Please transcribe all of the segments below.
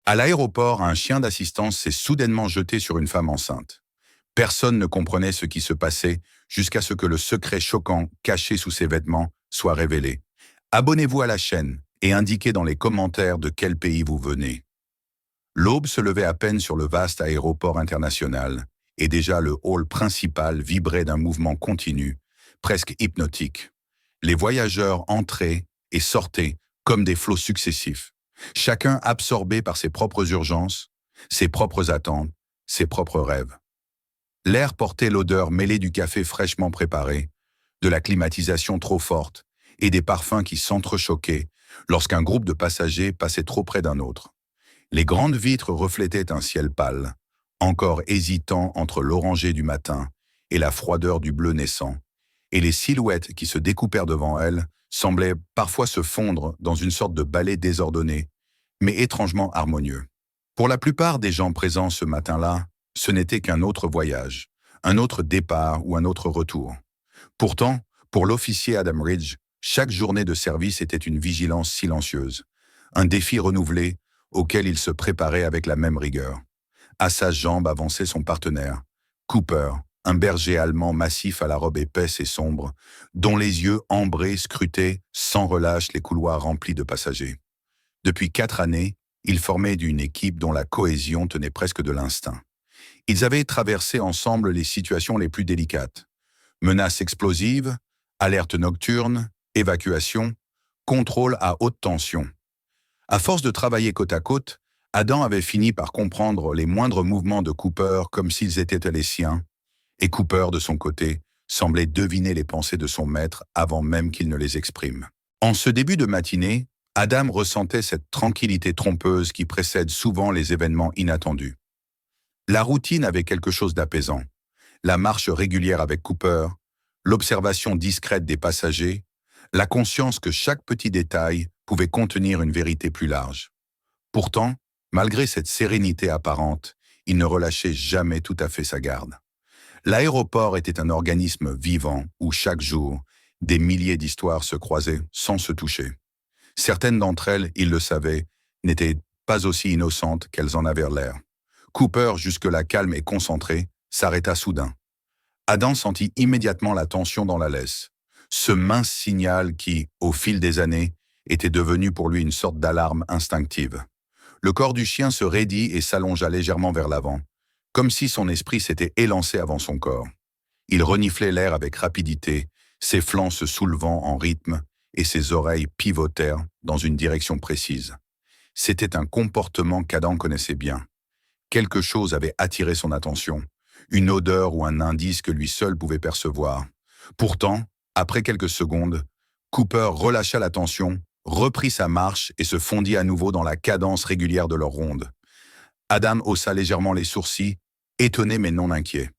À l'aéroport, un chien d'assistance s'est soudainement jeté sur une femme enceinte. Personne ne comprenait ce qui se passait jusqu'à ce que le secret choquant caché sous ses vêtements soit révélé. Abonnez-vous à la chaîne et indiquez dans les commentaires de quel pays vous venez. L'aube se levait à peine sur le vaste aéroport international et déjà le hall principal vibrait d'un mouvement continu, presque hypnotique. Les voyageurs entraient et sortaient comme des flots successifs, chacun absorbé par ses propres urgences, ses propres attentes, ses propres rêves. L'air portait l'odeur mêlée du café fraîchement préparé, de la climatisation trop forte et des parfums qui s'entrechoquaient lorsqu'un groupe de passagers passait trop près d'un autre. Les grandes vitres reflétaient un ciel pâle, encore hésitant entre l'orangé du matin et la froideur du bleu naissant, et les silhouettes qui se découpèrent devant elles semblaient parfois se fondre dans une sorte de ballet désordonné, mais étrangement harmonieux. Pour la plupart des gens présents ce matin-là, ce n'était qu'un autre voyage, un autre départ ou un autre retour. Pourtant, pour l'officier Adam Ridge, chaque journée de service était une vigilance silencieuse, un défi renouvelé auquel il se préparait avec la même rigueur. À sa jambe avançait son partenaire, Cooper, un berger allemand massif à la robe épaisse et sombre, dont les yeux ambrés scrutaient sans relâche les couloirs remplis de passagers. Depuis 4 années, ils formaient une équipe dont la cohésion tenait presque de l'instinct. Ils avaient traversé ensemble les situations les plus délicates. Menaces explosives, alertes nocturnes, évacuations, contrôle à haute tension. À force de travailler côte à côte, Adam avait fini par comprendre les moindres mouvements de Cooper comme s'ils étaient les siens, et Cooper, de son côté, semblait deviner les pensées de son maître avant même qu'il ne les exprime. En ce début de matinée, Adam ressentait cette tranquillité trompeuse qui précède souvent les événements inattendus. La routine avait quelque chose d'apaisant. La marche régulière avec Cooper, l'observation discrète des passagers, la conscience que chaque petit détail pouvait contenir une vérité plus large. Pourtant, malgré cette sérénité apparente, il ne relâchait jamais tout à fait sa garde. L'aéroport était un organisme vivant où chaque jour, des milliers d'histoires se croisaient sans se toucher. Certaines d'entre elles, il le savait, n'étaient pas aussi innocentes qu'elles en avaient l'air. Cooper, jusque-là calme et concentré, s'arrêta soudain. Adam sentit immédiatement la tension dans la laisse. Ce mince signal qui, au fil des années, était devenu pour lui une sorte d'alarme instinctive. Le corps du chien se raidit et s'allongea légèrement vers l'avant, comme si son esprit s'était élancé avant son corps. Il reniflait l'air avec rapidité, ses flancs se soulevant en rythme et ses oreilles pivotèrent dans une direction précise. C'était un comportement qu'Adam connaissait bien. Quelque chose avait attiré son attention, une odeur ou un indice que lui seul pouvait percevoir. Pourtant, après quelques secondes, Cooper relâcha la tension, reprit sa marche et se fondit à nouveau dans la cadence régulière de leur ronde. Adam haussa légèrement les sourcils, étonné mais non inquiet.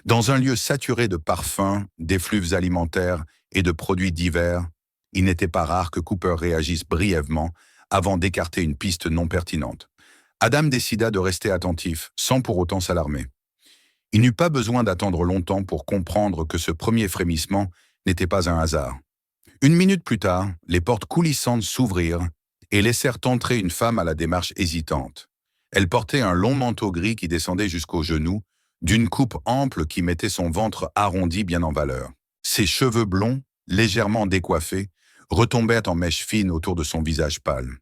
Dans un lieu saturé de parfums, d'effluves alimentaires et de produits divers, il n'était pas rare que Cooper réagisse brièvement avant d'écarter une piste non pertinente. Adam décida de rester attentif, sans pour autant s'alarmer. Il n'eut pas besoin d'attendre longtemps pour comprendre que ce premier frémissement n'était pas un hasard. 1 minute plus tard, les portes coulissantes s'ouvrirent et laissèrent entrer une femme à la démarche hésitante. Elle portait un long manteau gris qui descendait jusqu'aux genoux, d'une coupe ample qui mettait son ventre arrondi bien en valeur. Ses cheveux blonds, légèrement décoiffés, retombaient en mèches fines autour de son visage pâle.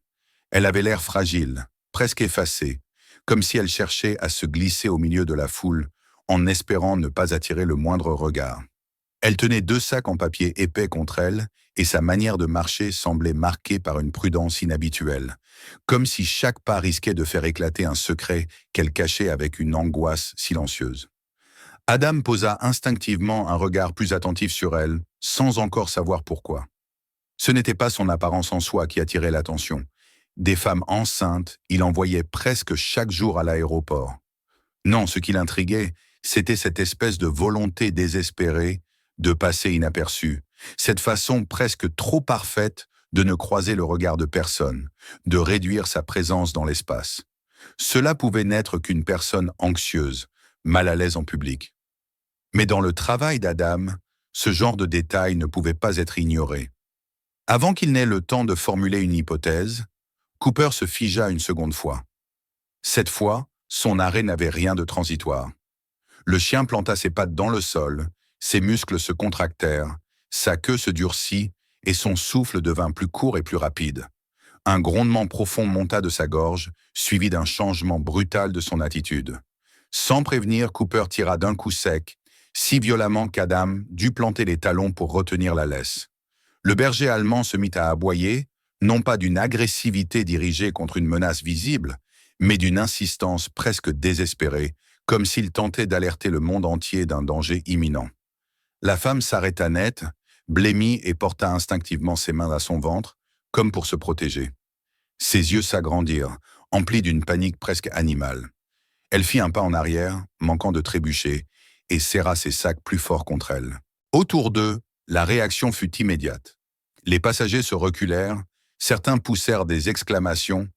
Elle avait l'air fragile, presque effacée, comme si elle cherchait à se glisser au milieu de la foule, en espérant ne pas attirer le moindre regard. Elle tenait 2 sacs en papier épais contre elle, et sa manière de marcher semblait marquée par une prudence inhabituelle, comme si chaque pas risquait de faire éclater un secret qu'elle cachait avec une angoisse silencieuse. Adam posa instinctivement un regard plus attentif sur elle, sans encore savoir pourquoi. Ce n'était pas son apparence en soi qui attirait l'attention. Des femmes enceintes, il en voyait presque chaque jour à l'aéroport. Non, ce qui l'intriguait, c'était cette espèce de volonté désespérée de passer inaperçu, cette façon presque trop parfaite de ne croiser le regard de personne, de réduire sa présence dans l'espace. Cela pouvait n'être qu'une personne anxieuse, mal à l'aise en public. Mais dans le travail d'Adam, ce genre de détail ne pouvait pas être ignoré. Avant qu'il n'ait le temps de formuler une hypothèse, Cooper se figea une seconde fois. Cette fois, son arrêt n'avait rien de transitoire. Le chien planta ses pattes dans le sol, ses muscles se contractèrent, sa queue se durcit et son souffle devint plus court et plus rapide. Un grondement profond monta de sa gorge, suivi d'un changement brutal de son attitude. Sans prévenir, Cooper tira d'un coup sec, si violemment qu'Adam dut planter les talons pour retenir la laisse. Le berger allemand se mit à aboyer, non pas d'une agressivité dirigée contre une menace visible, mais d'une insistance presque désespérée, comme s'il tentait d'alerter le monde entier d'un danger imminent. La femme s'arrêta net, blêmit et porta instinctivement ses mains à son ventre, comme pour se protéger. Ses yeux s'agrandirent, emplis d'une panique presque animale. Elle fit un pas en arrière, manquant de trébucher, et serra ses sacs plus fort contre elle. Autour d'eux, la réaction fut immédiate. Les passagers se reculèrent, certains poussèrent des exclamations,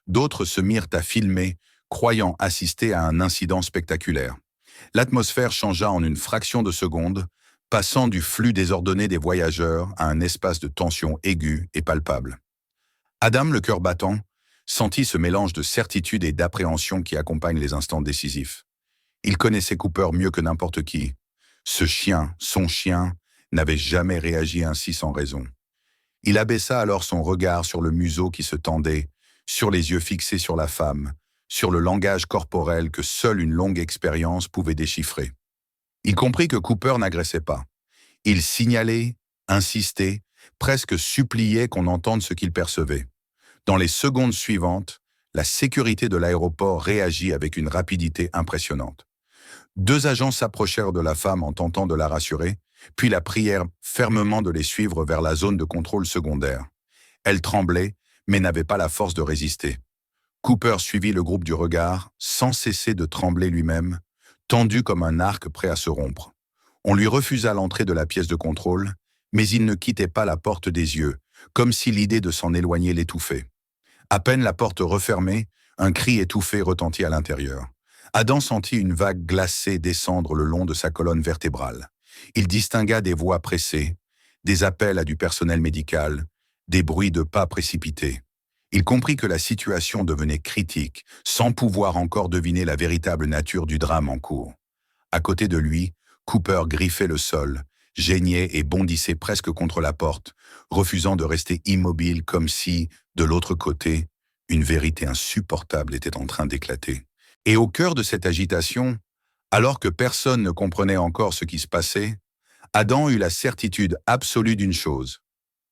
d'autres se mirent à filmer, croyant assister à un incident spectaculaire. L'atmosphère changea en une fraction de seconde, passant du flux désordonné des voyageurs à un espace de tension aiguë et palpable. Adam, le cœur battant, sentit ce mélange de certitude et d'appréhension qui accompagne les instants décisifs. Il connaissait Cooper mieux que n'importe qui. Ce chien, son chien, n'avait jamais réagi ainsi sans raison. Il abaissa alors son regard sur le museau qui se tendait, sur les yeux fixés sur la femme, sur le langage corporel que seule une longue expérience pouvait déchiffrer. Il comprit que Cooper n'agressait pas. Il signalait, insistait, presque suppliait qu'on entende ce qu'il percevait. Dans les secondes suivantes, la sécurité de l'aéroport réagit avec une rapidité impressionnante. 2 agents s'approchèrent de la femme en tentant de la rassurer, puis la prièrent fermement de les suivre vers la zone de contrôle secondaire. Elle tremblait, mais n'avait pas la force de résister. Cooper suivit le groupe du regard, sans cesser de trembler lui-même, tendu comme un arc prêt à se rompre. On lui refusa l'entrée de la pièce de contrôle, mais il ne quittait pas la porte des yeux, comme si l'idée de s'en éloigner l'étouffait. À peine la porte refermée, un cri étouffé retentit à l'intérieur. Adam sentit une vague glacée descendre le long de sa colonne vertébrale. Il distingua des voix pressées, des appels à du personnel médical, des bruits de pas précipités. Il comprit que la situation devenait critique, sans pouvoir encore deviner la véritable nature du drame en cours. À côté de lui, Cooper griffait le sol, geignait et bondissait presque contre la porte, refusant de rester immobile comme si, de l'autre côté, une vérité insupportable était en train d'éclater. Et au cœur de cette agitation, alors que personne ne comprenait encore ce qui se passait, Adam eut la certitude absolue d'une chose.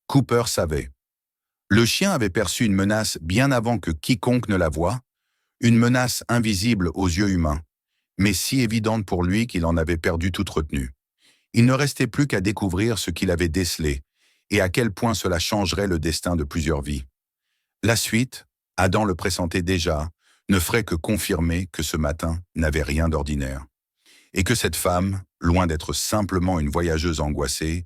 Cooper savait. Le chien avait perçu une menace bien avant que quiconque ne la voie, une menace invisible aux yeux humains, mais si évidente pour lui qu'il en avait perdu toute retenue. Il ne restait plus qu'à découvrir ce qu'il avait décelé et à quel point cela changerait le destin de plusieurs vies. La suite, Adam le pressentait déjà, ne ferait que confirmer que ce matin n'avait rien d'ordinaire. Et que cette femme, loin d'être simplement une voyageuse angoissée,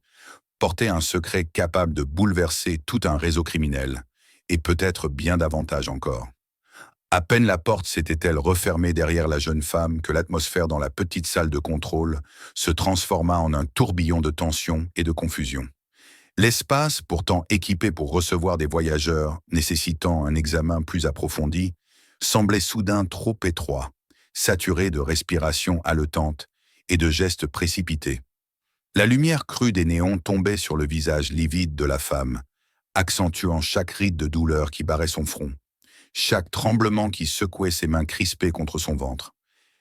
portait un secret capable de bouleverser tout un réseau criminel, et peut-être bien davantage encore. À peine la porte s'était-elle refermée derrière la jeune femme que l'atmosphère dans la petite salle de contrôle se transforma en un tourbillon de tension et de confusion. L'espace, pourtant équipé pour recevoir des voyageurs nécessitant un examen plus approfondi, semblait soudain trop étroit, saturé de respirations haletantes et de gestes précipités. La lumière crue des néons tombait sur le visage livide de la femme, accentuant chaque ride de douleur qui barrait son front, chaque tremblement qui secouait ses mains crispées contre son ventre.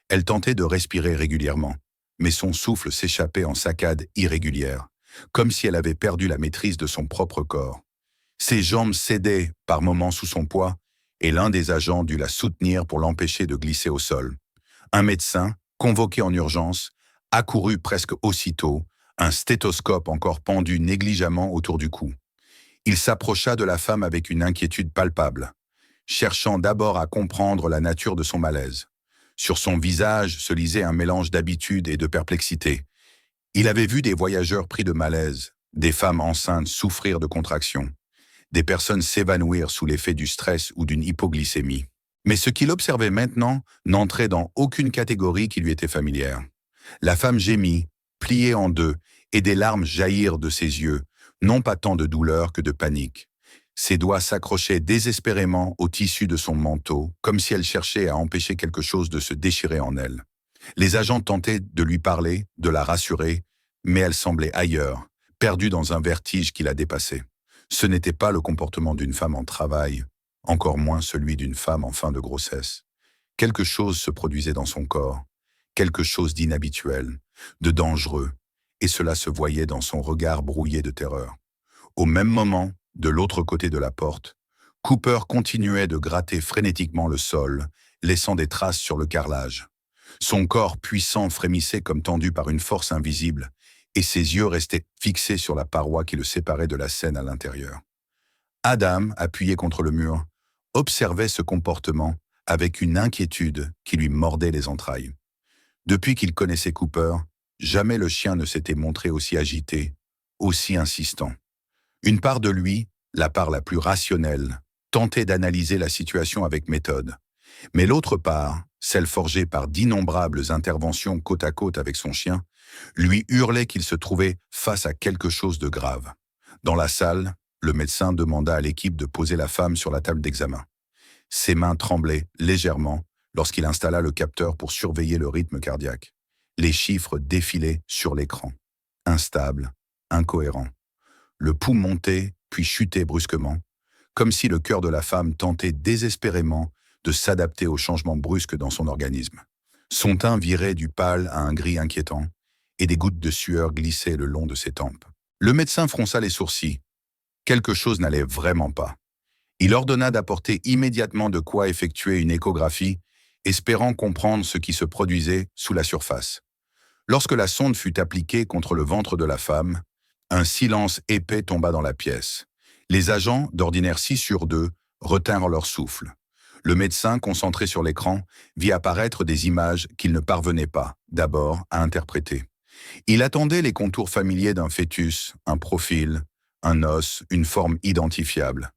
Elle tentait de respirer régulièrement, mais son souffle s'échappait en saccades irrégulières, comme si elle avait perdu la maîtrise de son propre corps. Ses jambes cédaient par moments sous son poids, et l'un des agents dut la soutenir pour l'empêcher de glisser au sol. Un médecin, convoqué en urgence, accourut presque aussitôt, un stéthoscope encore pendu négligemment autour du cou. Il s'approcha de la femme avec une inquiétude palpable, cherchant d'abord à comprendre la nature de son malaise. Sur son visage se lisait un mélange d'habitude et de perplexité. Il avait vu des voyageurs pris de malaise, des femmes enceintes souffrir de contractions, des personnes s'évanouir sous l'effet du stress ou d'une hypoglycémie. Mais ce qu'il observait maintenant n'entrait dans aucune catégorie qui lui était familière. La femme gémit, pliée en deux, et des larmes jaillirent de ses yeux, non pas tant de douleur que de panique. Ses doigts s'accrochaient désespérément au tissu de son manteau, comme si elle cherchait à empêcher quelque chose de se déchirer en elle. Les agents tentaient de lui parler, de la rassurer, mais elle semblait ailleurs, perdue dans un vertige qui la dépassait. Ce n'était pas le comportement d'une femme en travail, encore moins celui d'une femme en fin de grossesse. Quelque chose se produisait dans son corps, quelque chose d'inhabituel, de dangereux, et cela se voyait dans son regard brouillé de terreur. Au même moment, de l'autre côté de la porte, Cooper continuait de gratter frénétiquement le sol, laissant des traces sur le carrelage. Son corps puissant frémissait comme tendu par une force invisible, et ses yeux restaient fixés sur la paroi qui le séparait de la scène à l'intérieur. Adam, appuyé contre le mur, observait ce comportement avec une inquiétude qui lui mordait les entrailles. Depuis qu'il connaissait Cooper, jamais le chien ne s'était montré aussi agité, aussi insistant. Une part de lui, la part la plus rationnelle, tentait d'analyser la situation avec méthode. Mais l'autre part, celle forgée par d'innombrables interventions côte à côte avec son chien, lui hurlait qu'il se trouvait face à quelque chose de grave. Dans la salle, le médecin demanda à l'équipe de poser la femme sur la table d'examen. Ses mains tremblaient légèrement lorsqu'il installa le capteur pour surveiller le rythme cardiaque. Les chiffres défilaient sur l'écran. Instables, incohérents. Le pouls montait, puis chutait brusquement, comme si le cœur de la femme tentait désespérément de s'adapter aux changements brusques dans son organisme. Son teint virait du pâle à un gris inquiétant, et des gouttes de sueur glissaient le long de ses tempes. Le médecin fronça les sourcils. Quelque chose n'allait vraiment pas. Il ordonna d'apporter immédiatement de quoi effectuer une échographie, espérant comprendre ce qui se produisait sous la surface. Lorsque la sonde fut appliquée contre le ventre de la femme, un silence épais tomba dans la pièce. Les agents, d'ordinaire 6 sur 2, retinrent leur souffle. Le médecin, concentré sur l'écran, vit apparaître des images qu'il ne parvenait pas, d'abord, à interpréter. Il attendait les contours familiers d'un fœtus, un profil, un os, une forme identifiable.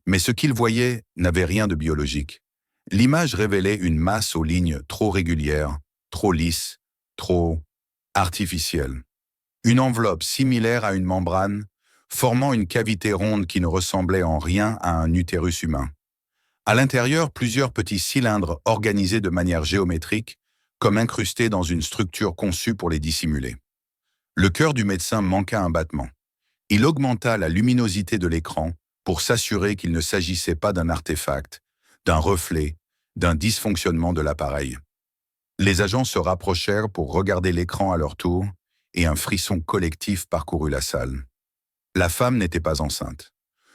Mais ce qu'il voyait n'avait rien de biologique. L'image révélait une masse aux lignes trop régulières, trop lisses, trop artificielles. Une enveloppe similaire à une membrane, formant une cavité ronde qui ne ressemblait en rien à un utérus humain. À l'intérieur, plusieurs petits cylindres organisés de manière géométrique, comme incrustés dans une structure conçue pour les dissimuler. Le cœur du médecin manqua un battement. Il augmenta la luminosité de l'écran pour s'assurer qu'il ne s'agissait pas d'un artefact, d'un reflet, d'un dysfonctionnement de l'appareil. Les agents se rapprochèrent pour regarder l'écran à leur tour, et un frisson collectif parcourut la salle. La femme n'était pas enceinte.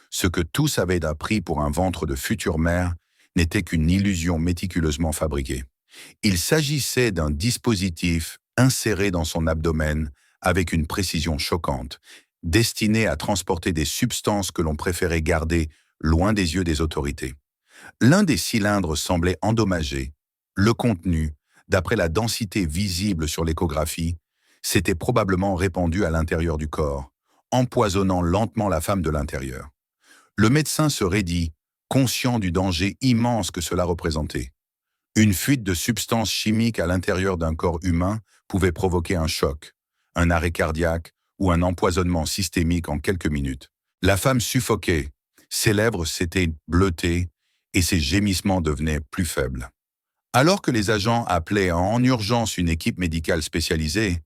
Ce que tous avaient appris pour un ventre de future mère n'était qu'une illusion méticuleusement fabriquée. Il s'agissait d'un dispositif inséré dans son abdomen avec une précision choquante, destiné à transporter des substances que l'on préférait garder loin des yeux des autorités. L'un des cylindres semblait endommagé. Le contenu, d'après la densité visible sur l'échographie, s'était probablement répandu à l'intérieur du corps, empoisonnant lentement la femme de l'intérieur. Le médecin se raidit, conscient du danger immense que cela représentait. Une fuite de substances chimiques à l'intérieur d'un corps humain pouvait provoquer un choc, un arrêt cardiaque ou un empoisonnement systémique en quelques minutes. La femme suffoquait, ses lèvres s'étaient bleutées et ses gémissements devenaient plus faibles. Alors que les agents appelaient en urgence une équipe médicale spécialisée,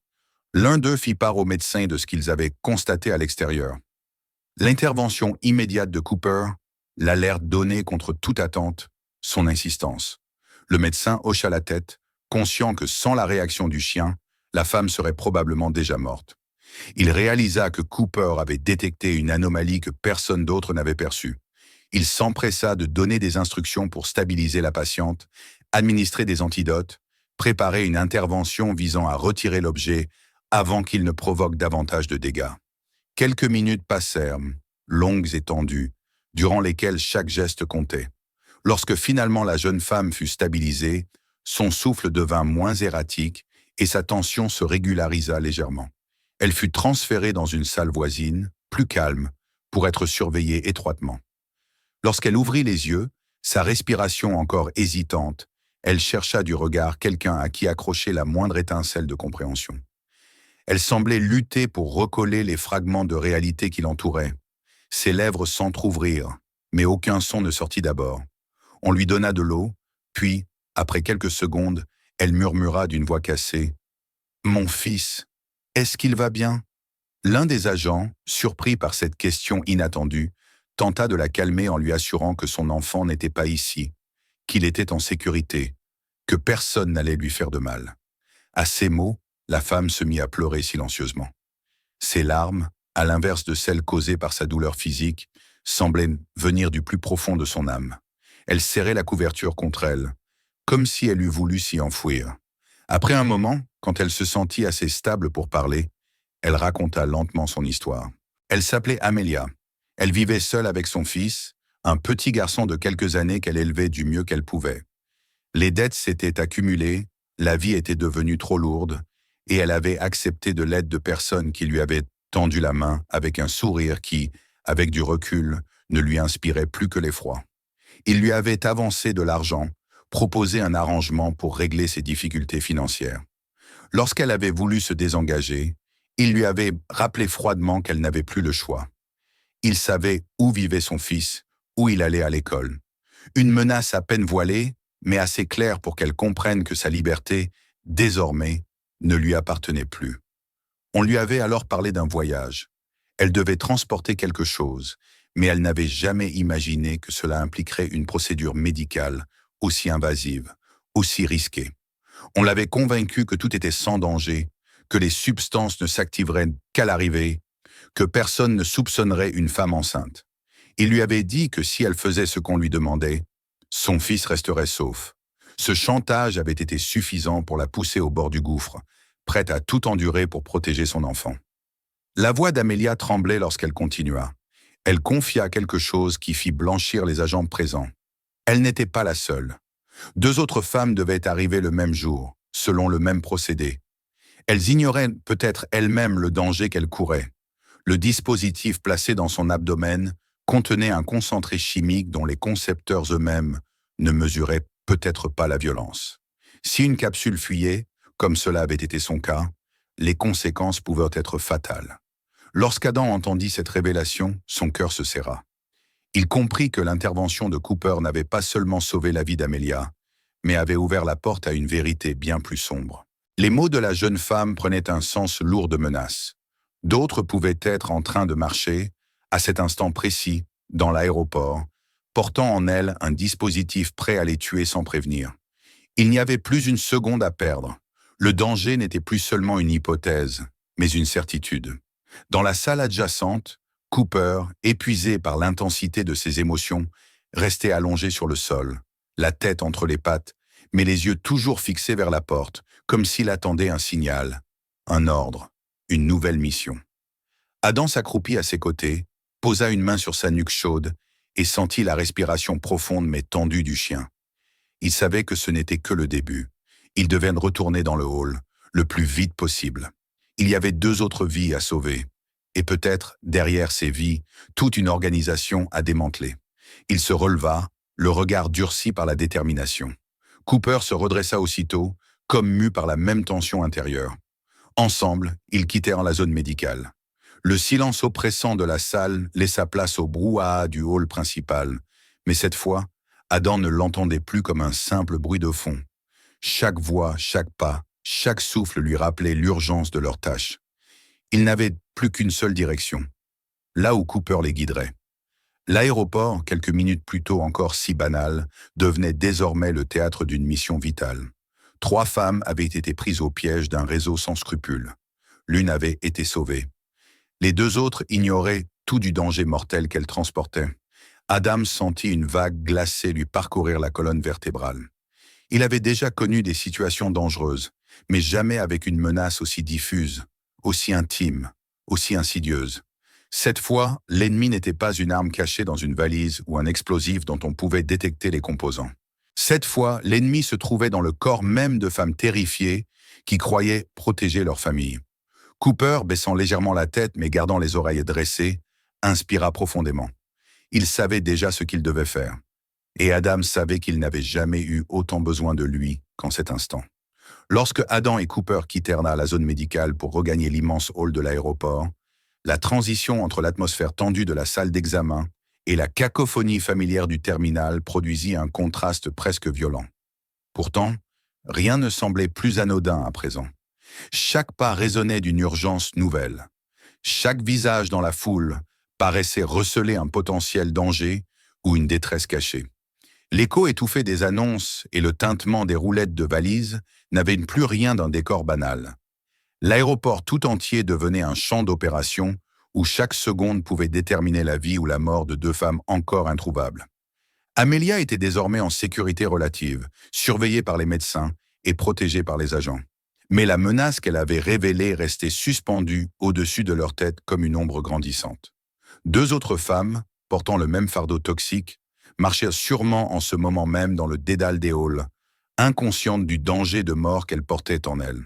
l'un d'eux fit part aux médecins de ce qu'ils avaient constaté à l'extérieur. L'intervention immédiate de Cooper, l'alerte donnée contre toute attente, son insistance. Le médecin hocha la tête, conscient que sans la réaction du chien, la femme serait probablement déjà morte. Il réalisa que Cooper avait détecté une anomalie que personne d'autre n'avait perçue. Il s'empressa de donner des instructions pour stabiliser la patiente, administrer des antidotes, préparer une intervention visant à retirer l'objet avant qu'il ne provoque davantage de dégâts. Quelques minutes passèrent, longues et tendues, durant lesquelles chaque geste comptait. Lorsque finalement la jeune femme fut stabilisée, son souffle devint moins erratique et sa tension se régularisa légèrement. Elle fut transférée dans une salle voisine, plus calme, pour être surveillée étroitement. Lorsqu'elle ouvrit les yeux, sa respiration encore hésitante, elle chercha du regard quelqu'un à qui accrocher la moindre étincelle de compréhension. Elle semblait lutter pour recoller les fragments de réalité qui l'entouraient. Ses lèvres s'entr'ouvrirent, mais aucun son ne sortit d'abord. On lui donna de l'eau, puis, après quelques secondes, elle murmura d'une voix cassée. « Mon fils, est-ce qu'il va bien ?» L'un des agents, surpris par cette question inattendue, tenta de la calmer en lui assurant que son enfant n'était pas ici, qu'il était en sécurité, que personne n'allait lui faire de mal. À ces mots, la femme se mit à pleurer silencieusement. Ses larmes, à l'inverse de celles causées par sa douleur physique, semblaient venir du plus profond de son âme. Elle serrait la couverture contre elle, comme si elle eût voulu s'y enfouir. Après un moment, quand elle se sentit assez stable pour parler, elle raconta lentement son histoire. Elle s'appelait Amelia. Elle vivait seule avec son fils, un petit garçon de quelques années qu'elle élevait du mieux qu'elle pouvait. Les dettes s'étaient accumulées, la vie était devenue trop lourde, et elle avait accepté de l'aide de personnes qui lui avaient tendu la main avec un sourire qui, avec du recul, ne lui inspirait plus que l'effroi. Il lui avait avancé de l'argent, proposé un arrangement pour régler ses difficultés financières. Lorsqu'elle avait voulu se désengager, il lui avait rappelé froidement qu'elle n'avait plus le choix. Il savait où vivait son fils, où il allait à l'école. Une menace à peine voilée, mais assez claire pour qu'elle comprenne que sa liberté, désormais, ne lui appartenait plus. On lui avait alors parlé d'un voyage. Elle devait transporter quelque chose, mais elle n'avait jamais imaginé que cela impliquerait une procédure médicale aussi invasive, aussi risquée. On l'avait convaincue que tout était sans danger, que les substances ne s'activeraient qu'à l'arrivée, que personne ne soupçonnerait une femme enceinte. Il lui avait dit que si elle faisait ce qu'on lui demandait, son fils resterait sauf. Ce chantage avait été suffisant pour la pousser au bord du gouffre, prête à tout endurer pour protéger son enfant. La voix d'Amelia tremblait lorsqu'elle continua. Elle confia quelque chose qui fit blanchir les agents présents. Elle n'était pas la seule. 2 autres femmes devaient arriver le même jour, selon le même procédé. Elles ignoraient peut-être elles-mêmes le danger qu'elles couraient. Le dispositif placé dans son abdomen contenait un concentré chimique dont les concepteurs eux-mêmes ne mesuraient peut-être pas la violence. Si une capsule fuyait, comme cela avait été son cas, les conséquences pouvaient être fatales. Lorsqu'Adam entendit cette révélation, son cœur se serra. Il comprit que l'intervention de Cooper n'avait pas seulement sauvé la vie d'Amelia, mais avait ouvert la porte à une vérité bien plus sombre. Les mots de la jeune femme prenaient un sens lourd de menace. D'autres pouvaient être en train de marcher, à cet instant précis, dans l'aéroport, portant en elles un dispositif prêt à les tuer sans prévenir. Il n'y avait plus une seconde à perdre. Le danger n'était plus seulement une hypothèse, mais une certitude. Dans la salle adjacente, Cooper, épuisé par l'intensité de ses émotions, restait allongé sur le sol, la tête entre les pattes, mais les yeux toujours fixés vers la porte, comme s'il attendait un signal, un ordre, une nouvelle mission. Adam s'accroupit à ses côtés, posa une main sur sa nuque chaude et sentit la respiration profonde mais tendue du chien. Il savait que ce n'était que le début. Il devait retourner dans le hall, le plus vite possible. Il y avait 2 autres vies à sauver, et peut-être, derrière ces vies, toute une organisation à démanteler. Il se releva, le regard durci par la détermination. Cooper se redressa aussitôt, comme mu par la même tension intérieure. Ensemble, ils quittèrent la zone médicale. Le silence oppressant de la salle laissa place au brouhaha du hall principal, mais cette fois, Adam ne l'entendait plus comme un simple bruit de fond. Chaque voix, chaque pas, chaque souffle lui rappelait l'urgence de leur tâche. Ils n'avaient plus qu'une seule direction, là où Cooper les guiderait. L'aéroport, quelques minutes plus tôt encore si banal, devenait désormais le théâtre d'une mission vitale. 3 femmes avaient été prises au piège d'un réseau sans scrupules. L'une avait été sauvée. Les 2 autres ignoraient tout du danger mortel qu'elles transportaient. Adam sentit une vague glacée lui parcourir la colonne vertébrale. Il avait déjà connu des situations dangereuses, mais jamais avec une menace aussi diffuse, aussi intime, aussi insidieuse. Cette fois, l'ennemi n'était pas une arme cachée dans une valise ou un explosif dont on pouvait détecter les composants. Cette fois, l'ennemi se trouvait dans le corps même de femmes terrifiées qui croyaient protéger leur famille. Cooper, baissant légèrement la tête mais gardant les oreilles dressées, inspira profondément. Il savait déjà ce qu'il devait faire. Et Adam savait qu'il n'avait jamais eu autant besoin de lui qu'en cet instant. Lorsque Adam et Cooper quittèrent la zone médicale pour regagner l'immense hall de l'aéroport, La transition entre l'atmosphère tendue de la salle d'examen et la cacophonie familière du terminal produisit un contraste presque violent. Pourtant, rien ne semblait plus anodin à présent. Chaque pas résonnait d'une urgence nouvelle. Chaque visage dans la foule paraissait receler un potentiel danger ou une détresse cachée. L'écho étouffé des annonces et le tintement des roulettes de valises n'avaient plus rien d'un décor banal. L'aéroport tout entier devenait un champ d'opération où chaque seconde pouvait déterminer la vie ou la mort de deux femmes encore introuvables. Amelia était désormais en sécurité relative, surveillée par les médecins et protégée par les agents. Mais la menace qu'elle avait révélée restait suspendue au-dessus de leur tête comme une ombre grandissante. Deux autres femmes, portant le même fardeau toxique, marchaient sûrement en ce moment même dans le dédale des halls, inconscientes du danger de mort qu'elles portaient en elles.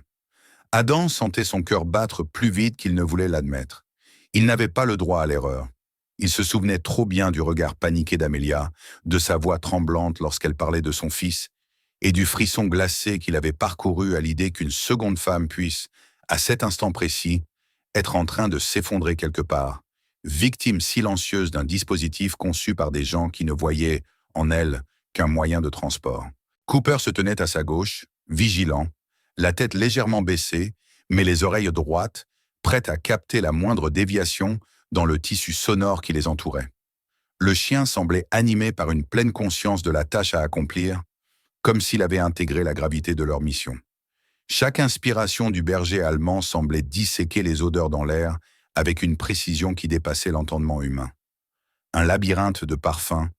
Adam sentait son cœur battre plus vite qu'il ne voulait l'admettre. Il n'avait pas le droit à l'erreur. Il se souvenait trop bien du regard paniqué d'Amelia, de sa voix tremblante lorsqu'elle parlait de son fils, et du frisson glacé qu'il avait parcouru à l'idée qu'une seconde femme puisse, à cet instant précis, être en train de s'effondrer quelque part, victime silencieuse d'un dispositif conçu par des gens qui ne voyaient en elle qu'un moyen de transport. Cooper se tenait à sa gauche, vigilant, la tête légèrement baissée, mais les oreilles droites, prêtes à capter la moindre déviation dans le tissu sonore qui les entourait. Le chien semblait animé par une pleine conscience de la tâche à accomplir, comme s'il avait intégré la gravité de leur mission. Chaque inspiration du berger allemand semblait disséquer les odeurs dans l'air avec une précision qui dépassait l'entendement humain. Un labyrinthe de parfums,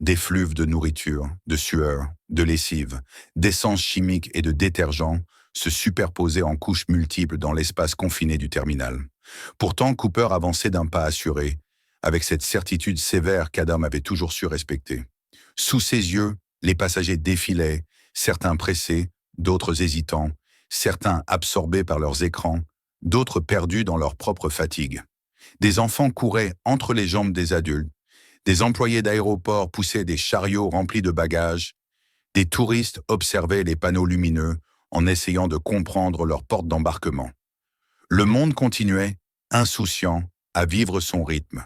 d'effluves de nourriture, de sueur, de lessive, d'essences chimiques et de détergents se superposaient en couches multiples dans l'espace confiné du terminal. Pourtant, Cooper avançait d'un pas assuré, avec cette certitude sévère qu'Adam avait toujours su respecter. Sous ses yeux, les passagers défilaient, certains pressés, d'autres hésitants, certains absorbés par leurs écrans, d'autres perdus dans leur propre fatigue. Des enfants couraient entre les jambes des adultes, des employés d'aéroport poussaient des chariots remplis de bagages, des touristes observaient les panneaux lumineux en essayant de comprendre leur porte d'embarquement. Le monde continuait, insouciant, à vivre son rythme.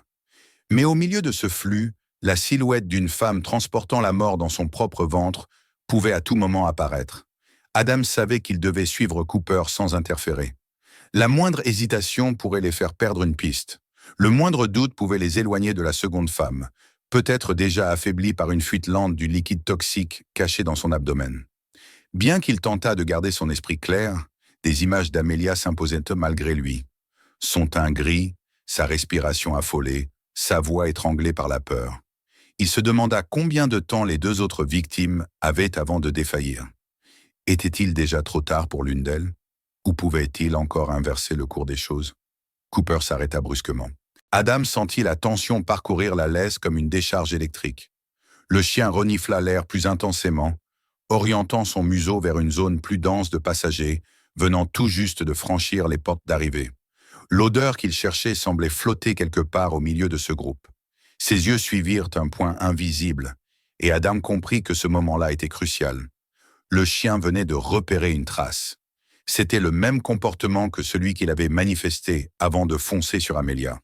Mais au milieu de ce flux, la silhouette d'une femme transportant la mort dans son propre ventre pouvait à tout moment apparaître. Adam savait qu'il devait suivre Cooper sans interférer. La moindre hésitation pourrait les faire perdre une piste. Le moindre doute pouvait les éloigner de la seconde femme, peut-être déjà affaiblie par une fuite lente du liquide toxique caché dans son abdomen. Bien qu'il tentât de garder son esprit clair, des images d'Amelia s'imposaient malgré lui. Son teint gris, sa respiration affolée, sa voix étranglée par la peur. Il se demanda combien de temps les deux autres victimes avaient avant de défaillir. Était-il déjà trop tard pour l'une d'elles? Ou pouvait-il encore inverser le cours des choses? Cooper s'arrêta brusquement. Adam sentit la tension parcourir la laisse comme une décharge électrique. Le chien renifla l'air plus intensément, orientant son museau vers une zone plus dense de passagers, venant tout juste de franchir les portes d'arrivée. L'odeur qu'il cherchait semblait flotter quelque part au milieu de ce groupe. Ses yeux suivirent un point invisible, et Adam comprit que ce moment-là était crucial. Le chien venait de repérer une trace. C'était le même comportement que celui qu'il avait manifesté avant de foncer sur Amelia.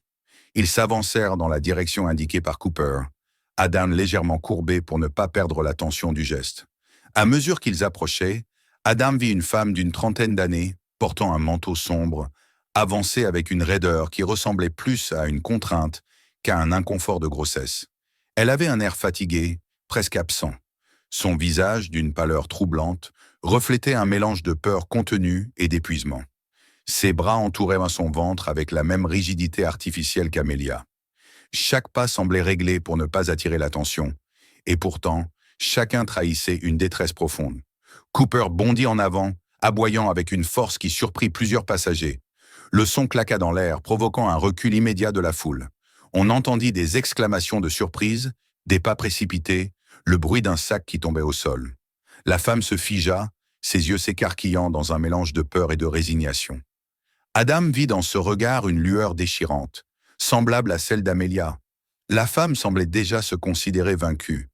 Ils s'avancèrent dans la direction indiquée par Cooper, Adam légèrement courbé pour ne pas perdre la tension du geste. À mesure qu'ils approchaient, Adam vit une femme d'une trentaine d'années, portant un manteau sombre, avancer avec une raideur qui ressemblait plus à une contrainte qu'à un inconfort de grossesse. Elle avait un air fatigué, presque absent. Son visage, d'une pâleur troublante, reflétait un mélange de peur contenue et d'épuisement. Ses bras entouraient son ventre avec la même rigidité artificielle qu'Amelia. Chaque pas semblait réglé pour ne pas attirer l'attention, et pourtant, chacun trahissait une détresse profonde. Cooper bondit en avant, aboyant avec une force qui surprit plusieurs passagers. Le son claqua dans l'air, provoquant un recul immédiat de la foule. On entendit des exclamations de surprise, des pas précipités, le bruit d'un sac qui tombait au sol. La femme se figea, ses yeux s'écarquillant dans un mélange de peur et de résignation. Adam vit dans ce regard une lueur déchirante, semblable à celle d'Amelia. La femme semblait déjà se considérer vaincue,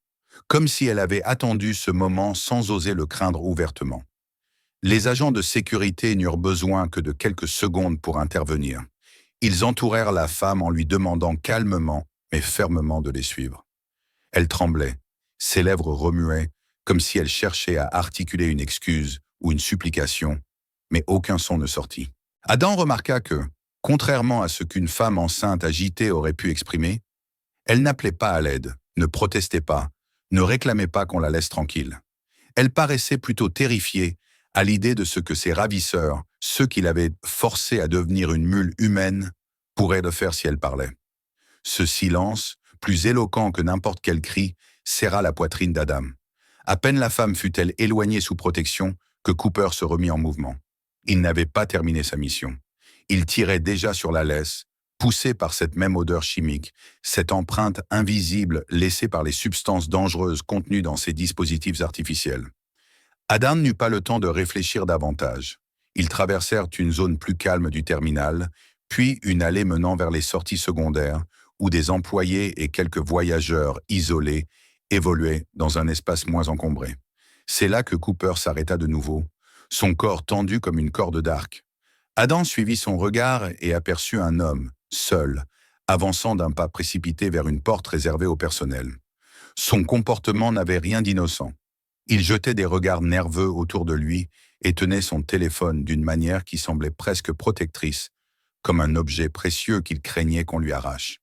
comme si elle avait attendu ce moment sans oser le craindre ouvertement. Les agents de sécurité n'eurent besoin que de quelques secondes pour intervenir. Ils entourèrent la femme en lui demandant calmement mais fermement de les suivre. Elle tremblait, ses lèvres remuaient, comme si elle cherchait à articuler une excuse ou une supplication, mais aucun son ne sortit. Adam remarqua que, contrairement à ce qu'une femme enceinte agitée aurait pu exprimer, elle n'appelait pas à l'aide, ne protestait pas, ne réclamait pas qu'on la laisse tranquille. Elle paraissait plutôt terrifiée à l'idée de ce que ses ravisseurs, ceux qui l'avaient forcée à devenir une mule humaine, pourraient le faire si elle parlait. Ce silence, plus éloquent que n'importe quel cri, serra la poitrine d'Adam. À peine la femme fut-elle éloignée sous protection que Cooper se remit en mouvement. Il n'avait pas terminé sa mission. Il tirait déjà sur la laisse, poussé par cette même odeur chimique, cette empreinte invisible laissée par les substances dangereuses contenues dans ces dispositifs artificiels. Adam n'eut pas le temps de réfléchir davantage. Ils traversèrent une zone plus calme du terminal, puis une allée menant vers les sorties secondaires, où des employés et quelques voyageurs isolés évoluaient dans un espace moins encombré. C'est là que Cooper s'arrêta de nouveau, son corps tendu comme une corde d'arc. Adam suivit son regard et aperçut un homme, seul, avançant d'un pas précipité vers une porte réservée au personnel. Son comportement n'avait rien d'innocent. Il jetait des regards nerveux autour de lui et tenait son téléphone d'une manière qui semblait presque protectrice, comme un objet précieux qu'il craignait qu'on lui arrache.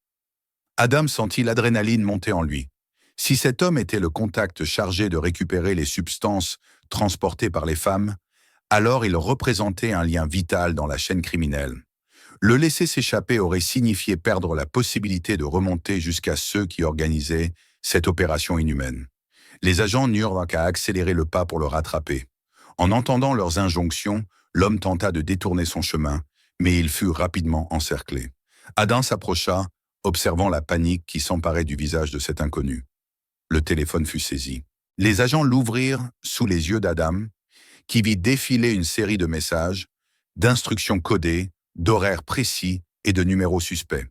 Adam sentit l'adrénaline monter en lui. Si cet homme était le contact chargé de récupérer les substances transportées par les femmes, alors il représentait un lien vital dans la chaîne criminelle. Le laisser s'échapper aurait signifié perdre la possibilité de remonter jusqu'à ceux qui organisaient cette opération inhumaine. Les agents n'eurent qu'à accélérer le pas pour le rattraper. En entendant leurs injonctions, l'homme tenta de détourner son chemin, mais il fut rapidement encerclé. Adam s'approcha, observant la panique qui s'emparait du visage de cet inconnu. Le téléphone fut saisi. Les agents l'ouvrirent sous les yeux d'Adam, qui vit défiler une série de messages, d'instructions codées, d'horaires précis et de numéros suspects.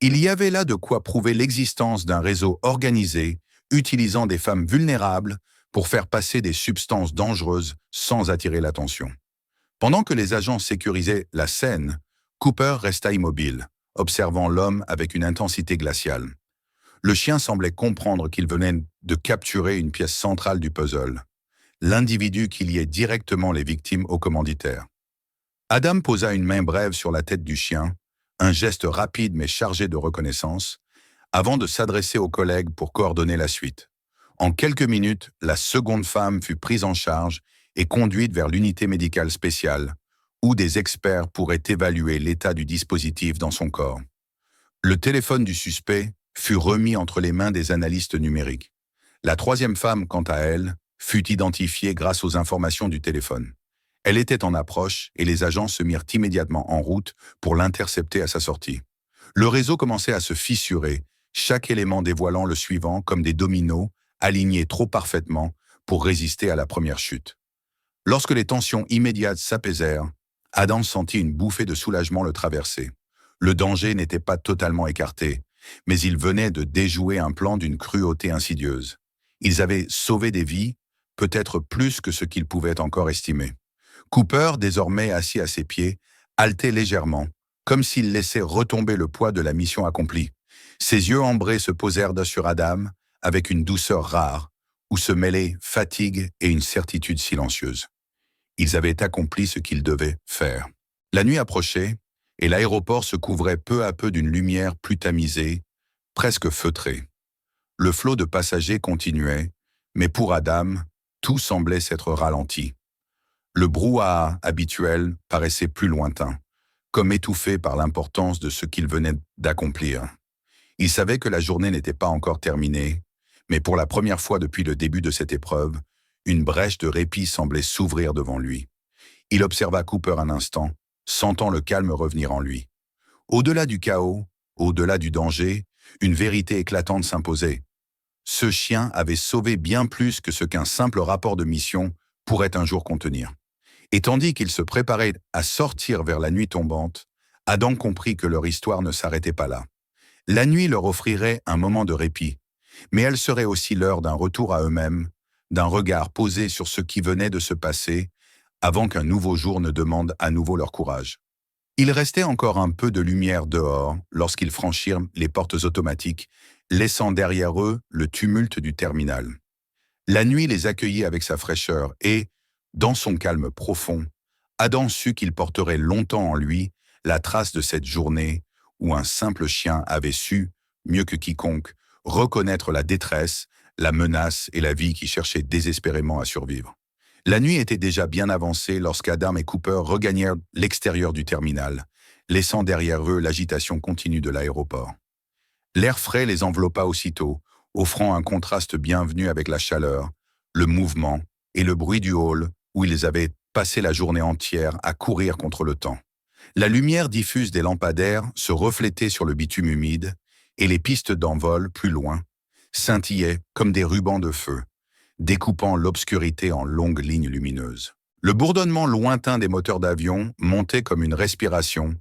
Il y avait là de quoi prouver l'existence d'un réseau organisé, utilisant des femmes vulnérables pour faire passer des substances dangereuses sans attirer l'attention. Pendant que les agents sécurisaient la scène, Cooper resta immobile, observant l'homme avec une intensité glaciale. Le chien semblait comprendre qu'il venait de capturer une pièce centrale du puzzle, l'individu qui liait directement les victimes au commanditaire. Adam posa une main brève sur la tête du chien, un geste rapide mais chargé de reconnaissance, avant de s'adresser aux collègues pour coordonner la suite. En quelques minutes, la seconde femme fut prise en charge et conduite vers l'unité médicale spéciale, où des experts pourraient évaluer l'état du dispositif dans son corps. Le téléphone du suspect fut remis entre les mains des analystes numériques. La troisième femme, quant à elle, fut identifiée grâce aux informations du téléphone. Elle était en approche et les agents se mirent immédiatement en route pour l'intercepter à sa sortie. Le réseau commençait à se fissurer, chaque élément dévoilant le suivant comme des dominos, alignés trop parfaitement pour résister à la première chute. Lorsque les tensions immédiates s'apaisèrent, Adam sentit une bouffée de soulagement le traverser. Le danger n'était pas totalement écarté, mais il venait de déjouer un plan d'une cruauté insidieuse. Ils avaient sauvé des vies, peut-être plus que ce qu'ils pouvaient encore estimer. Cooper, désormais assis à ses pieds, haletait légèrement, comme s'il laissait retomber le poids de la mission accomplie. Ses yeux ambrés se posèrent sur Adam avec une douceur rare, où se mêlaient fatigue et une certitude silencieuse. Ils avaient accompli ce qu'ils devaient faire. La nuit approchait, et l'aéroport se couvrait peu à peu d'une lumière plus tamisée, presque feutrée. Le flot de passagers continuait, mais pour Adam, tout semblait s'être ralenti. Le brouhaha habituel paraissait plus lointain, comme étouffé par l'importance de ce qu'il venait d'accomplir. Il savait que la journée n'était pas encore terminée, mais pour la première fois depuis le début de cette épreuve, une brèche de répit semblait s'ouvrir devant lui. Il observa Cooper un instant, sentant le calme revenir en lui. Au-delà du chaos, au-delà du danger, une vérité éclatante s'imposait. Ce chien avait sauvé bien plus que ce qu'un simple rapport de mission pourrait un jour contenir. Et tandis qu'il se préparait à sortir vers la nuit tombante, Adam comprit que leur histoire ne s'arrêtait pas là. La nuit leur offrirait un moment de répit, mais elle serait aussi l'heure d'un retour à eux-mêmes, d'un regard posé sur ce qui venait de se passer, avant qu'un nouveau jour ne demande à nouveau leur courage. Il restait encore un peu de lumière dehors lorsqu'ils franchirent les portes automatiques, laissant derrière eux le tumulte du terminal. La nuit les accueillit avec sa fraîcheur et, dans son calme profond, Adam sut qu'il porterait longtemps en lui la trace de cette journée où un simple chien avait su, mieux que quiconque, reconnaître la détresse, la menace et la vie qui cherchait désespérément à survivre. La nuit était déjà bien avancée lorsqu'Adam et Cooper regagnèrent l'extérieur du terminal, laissant derrière eux l'agitation continue de l'aéroport. L'air frais les enveloppa aussitôt, offrant un contraste bienvenu avec la chaleur, le mouvement et le bruit du hall où ils avaient passé la journée entière à courir contre le temps. La lumière diffuse des lampadaires se reflétait sur le bitume humide et les pistes d'envol, plus loin, scintillaient comme des rubans de feu, découpant l'obscurité en longues lignes lumineuses. Le bourdonnement lointain des moteurs d'avion montait comme une respiration,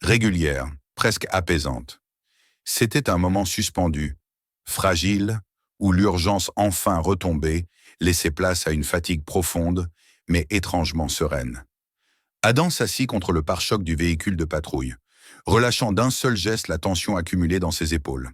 régulière, presque apaisante. C'était un moment suspendu, fragile, où l'urgence enfin retombée laissait place à une fatigue profonde, mais étrangement sereine. Adam s'assit contre le pare-choc du véhicule de patrouille, relâchant d'un seul geste la tension accumulée dans ses épaules.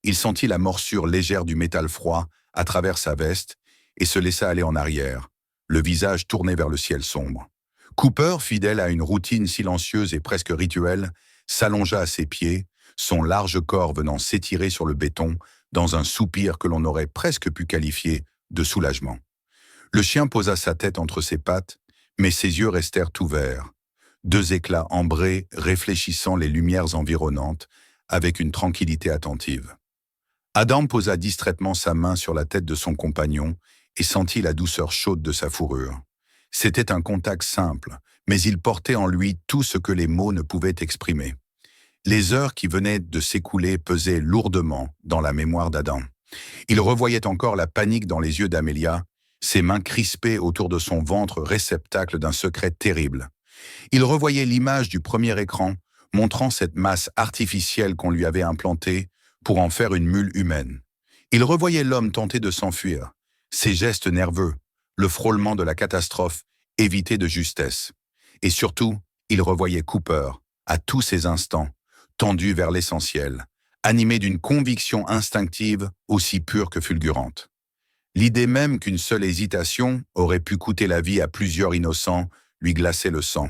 Il sentit la morsure légère du métal froid à travers sa veste et se laissa aller en arrière, le visage tourné vers le ciel sombre. Cooper, fidèle à une routine silencieuse et presque rituelle, s'allongea à ses pieds, son large corps venant s'étirer sur le béton dans un soupir que l'on aurait presque pu qualifier de soulagement. Le chien posa sa tête entre ses pattes, mais ses yeux restèrent ouverts, deux éclats ambrés réfléchissant les lumières environnantes avec une tranquillité attentive. Adam posa distraitement sa main sur la tête de son compagnon et sentit la douceur chaude de sa fourrure. C'était un contact simple, mais il portait en lui tout ce que les mots ne pouvaient exprimer. Les heures qui venaient de s'écouler pesaient lourdement dans la mémoire d'Adam. Il revoyait encore la panique dans les yeux d'Amelia, ses mains crispées autour de son ventre réceptacle d'un secret terrible. Il revoyait l'image du premier écran, montrant cette masse artificielle qu'on lui avait implantée pour en faire une mule humaine. Il revoyait l'homme tenter de s'enfuir, ses gestes nerveux, le frôlement de la catastrophe, évité de justesse. Et surtout, il revoyait Cooper, à tous ses instants, tendu vers l'essentiel, animé d'une conviction instinctive aussi pure que fulgurante. L'idée même qu'une seule hésitation aurait pu coûter la vie à plusieurs innocents lui glaçait le sang.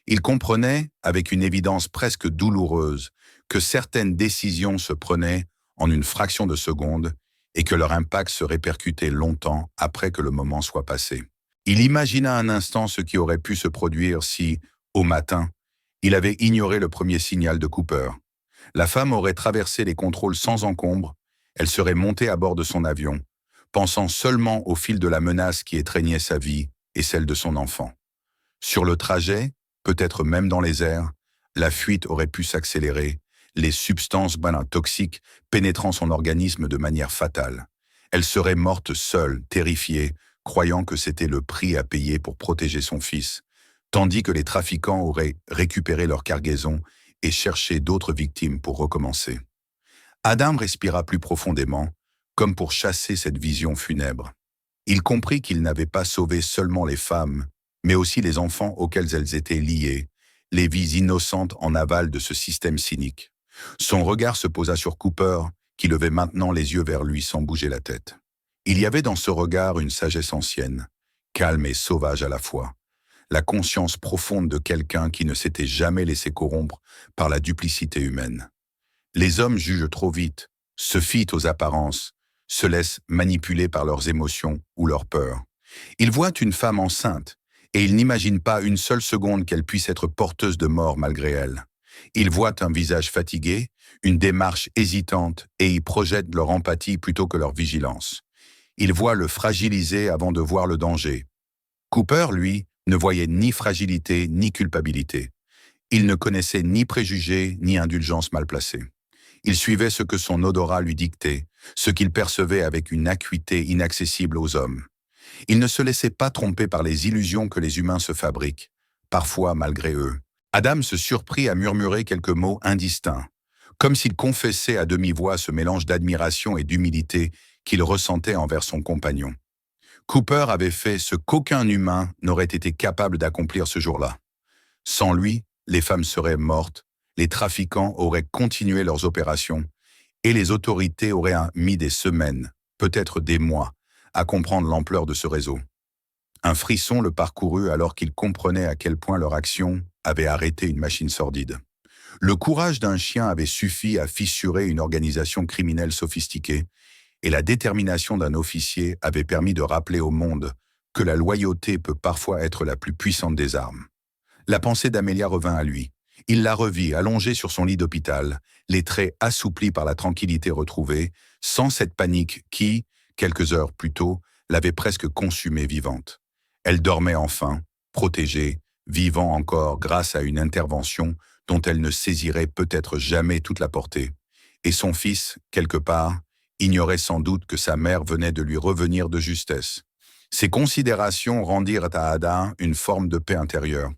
Il comprenait, avec une évidence presque douloureuse, que certaines décisions se prenaient en une fraction de seconde et que leur impact se répercutait longtemps après que le moment soit passé. Il imagina un instant ce qui aurait pu se produire si, au matin, il avait ignoré le premier signal de Cooper. La femme aurait traversé les contrôles sans encombre, elle serait montée à bord de son avion, pensant seulement au fil de la menace qui étreignait sa vie et celle de son enfant. Sur le trajet, peut-être même dans les airs, la fuite aurait pu s'accélérer, les substances toxiques pénétrant son organisme de manière fatale. Elle serait morte seule, terrifiée, croyant que c'était le prix à payer pour protéger son fils, tandis que les trafiquants auraient récupéré leur cargaison et cherché d'autres victimes pour recommencer. Adam respira plus profondément, comme pour chasser cette vision funèbre. Il comprit qu'il n'avait pas sauvé seulement les femmes, mais aussi les enfants auxquels elles étaient liées, les vies innocentes en aval de ce système cynique. Son regard se posa sur Cooper, qui levait maintenant les yeux vers lui sans bouger la tête. Il y avait dans ce regard une sagesse ancienne, calme et sauvage à la fois, la conscience profonde de quelqu'un qui ne s'était jamais laissé corrompre par la duplicité humaine. Les hommes jugent trop vite, se fient aux apparences, se laissent manipuler par leurs émotions ou leurs peurs. Ils voient une femme enceinte et ils n'imaginent pas une seule seconde qu'elle puisse être porteuse de mort malgré elle. Ils voient un visage fatigué, une démarche hésitante et y projettent leur empathie plutôt que leur vigilance. Ils voient le fragiliser avant de voir le danger. Cooper, lui, ne voyait ni fragilité ni culpabilité. Il ne connaissait ni préjugés ni indulgence mal placée. Il suivait ce que son odorat lui dictait, ce qu'il percevait avec une acuité inaccessible aux hommes. Il ne se laissait pas tromper par les illusions que les humains se fabriquent, parfois malgré eux. Adam se surprit à murmurer quelques mots indistincts, comme s'il confessait à demi-voix ce mélange d'admiration et d'humilité qu'il ressentait envers son compagnon. Cooper avait fait ce qu'aucun humain n'aurait été capable d'accomplir ce jour-là. Sans lui, les femmes seraient mortes, les trafiquants auraient continué leurs opérations et les autorités auraient mis des semaines, peut-être des mois, à comprendre l'ampleur de ce réseau. Un frisson le parcourut alors qu'il comprenait à quel point leur action avait arrêté une machine sordide. Le courage d'un chien avait suffi à fissurer une organisation criminelle sophistiquée, et la détermination d'un officier avait permis de rappeler au monde que la loyauté peut parfois être la plus puissante des armes. La pensée d'Amelia revint à lui. Il la revit, allongée sur son lit d'hôpital, les traits assouplis par la tranquillité retrouvée, sans cette panique qui, quelques heures plus tôt, l'avait presque consumée vivante. Elle dormait enfin, protégée, vivant encore grâce à une intervention dont elle ne saisirait peut-être jamais toute la portée. Et son fils, quelque part, ignorait sans doute que sa mère venait de lui revenir de justesse. Ces considérations rendirent à Ada une forme de paix intérieure.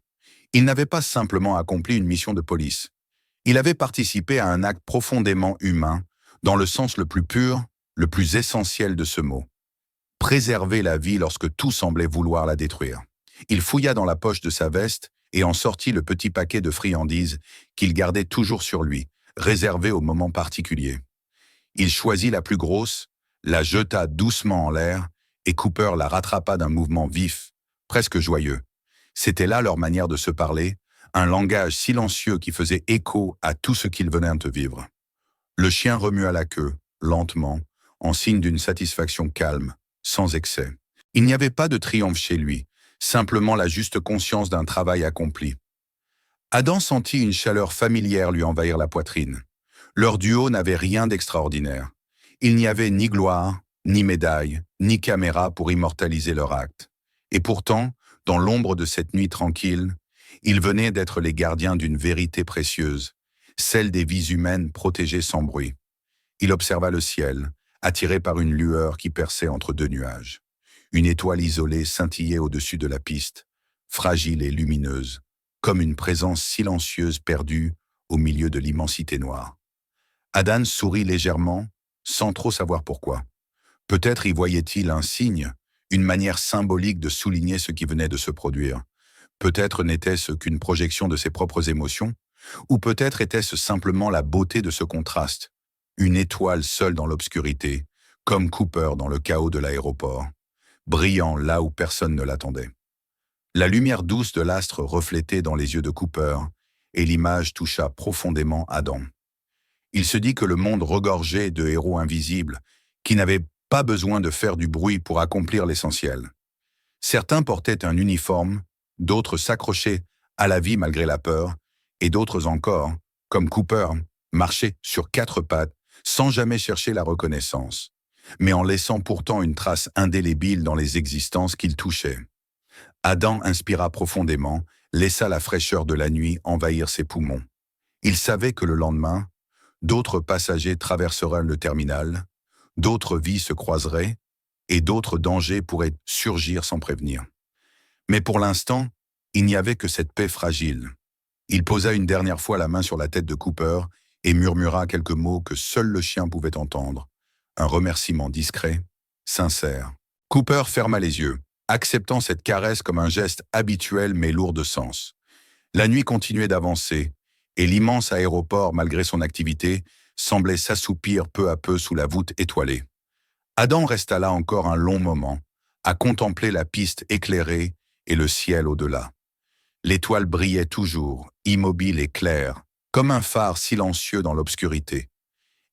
Il n'avait pas simplement accompli une mission de police. Il avait participé à un acte profondément humain, dans le sens le plus pur, le plus essentiel de ce mot. Préserver la vie lorsque tout semblait vouloir la détruire. Il fouilla dans la poche de sa veste et en sortit le petit paquet de friandises qu'il gardait toujours sur lui, réservé aux moments particuliers. Il choisit la plus grosse, la jeta doucement en l'air, et Cooper la rattrapa d'un mouvement vif, presque joyeux. C'était là leur manière de se parler, un langage silencieux qui faisait écho à tout ce qu'ils venaient de vivre. Le chien remua la queue, lentement, en signe d'une satisfaction calme, sans excès. Il n'y avait pas de triomphe chez lui, simplement la juste conscience d'un travail accompli. Adam sentit une chaleur familière lui envahir la poitrine. Leur duo n'avait rien d'extraordinaire. Il n'y avait ni gloire, ni médaille, ni caméra pour immortaliser leur acte. Et pourtant, dans l'ombre de cette nuit tranquille, ils venaient d'être les gardiens d'une vérité précieuse, celle des vies humaines protégées sans bruit. Il observa le ciel, attiré par une lueur qui perçait entre deux nuages. Une étoile isolée scintillait au-dessus de la piste, fragile et lumineuse, comme une présence silencieuse perdue au milieu de l'immensité noire. Adan sourit légèrement, sans trop savoir pourquoi. Peut-être y voyait-il un signe, une manière symbolique de souligner ce qui venait de se produire. Peut-être n'était-ce qu'une projection de ses propres émotions, ou peut-être était-ce simplement la beauté de ce contraste, une étoile seule dans l'obscurité, comme Cooper dans le chaos de l'aéroport, brillant là où personne ne l'attendait. La lumière douce de l'astre reflétait dans les yeux de Cooper, et l'image toucha profondément Adam. Il se dit que le monde regorgeait de héros invisibles, qui n'avaient pas besoin de faire du bruit pour accomplir l'essentiel. Certains portaient un uniforme, d'autres s'accrochaient à la vie malgré la peur, et d'autres encore, comme Cooper, marchaient sur 4 pattes sans jamais chercher la reconnaissance, mais en laissant pourtant une trace indélébile dans les existences qu'ils touchaient. Adam inspira profondément, laissa la fraîcheur de la nuit envahir ses poumons. Il savait que le lendemain, d'autres passagers traverseraient le terminal, d'autres vies se croiseraient, et d'autres dangers pourraient surgir sans prévenir. Mais pour l'instant, il n'y avait que cette paix fragile. Il posa une dernière fois la main sur la tête de Cooper et murmura quelques mots que seul le chien pouvait entendre. Un remerciement discret, sincère. Cooper ferma les yeux, acceptant cette caresse comme un geste habituel mais lourd de sens. La nuit continuait d'avancer, et l'immense aéroport, malgré son activité, semblait s'assoupir peu à peu sous la voûte étoilée. Adam resta là encore un long moment, à contempler la piste éclairée et le ciel au-delà. L'étoile brillait toujours, immobile et claire, comme un phare silencieux dans l'obscurité.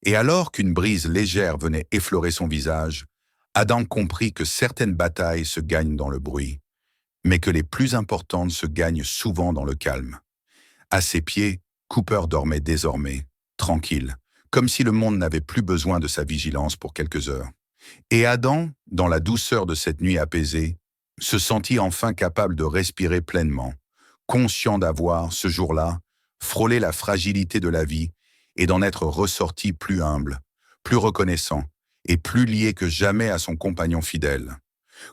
Et alors qu'une brise légère venait effleurer son visage, Adam comprit que certaines batailles se gagnent dans le bruit, mais que les plus importantes se gagnent souvent dans le calme. À ses pieds, Cooper dormait désormais, tranquille, comme si le monde n'avait plus besoin de sa vigilance pour quelques heures. Et Adam, dans la douceur de cette nuit apaisée, se sentit enfin capable de respirer pleinement, conscient d'avoir, ce jour-là, frôlé la fragilité de la vie et d'en être ressorti plus humble, plus reconnaissant et plus lié que jamais à son compagnon fidèle.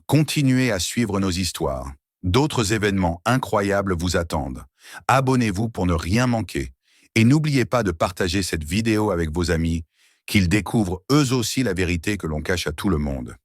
Continuez à suivre nos histoires. D'autres événements incroyables vous attendent. Abonnez-vous pour ne rien manquer. Et n'oubliez pas de partager cette vidéo avec vos amis, qu'ils découvrent eux aussi la vérité que l'on cache à tout le monde.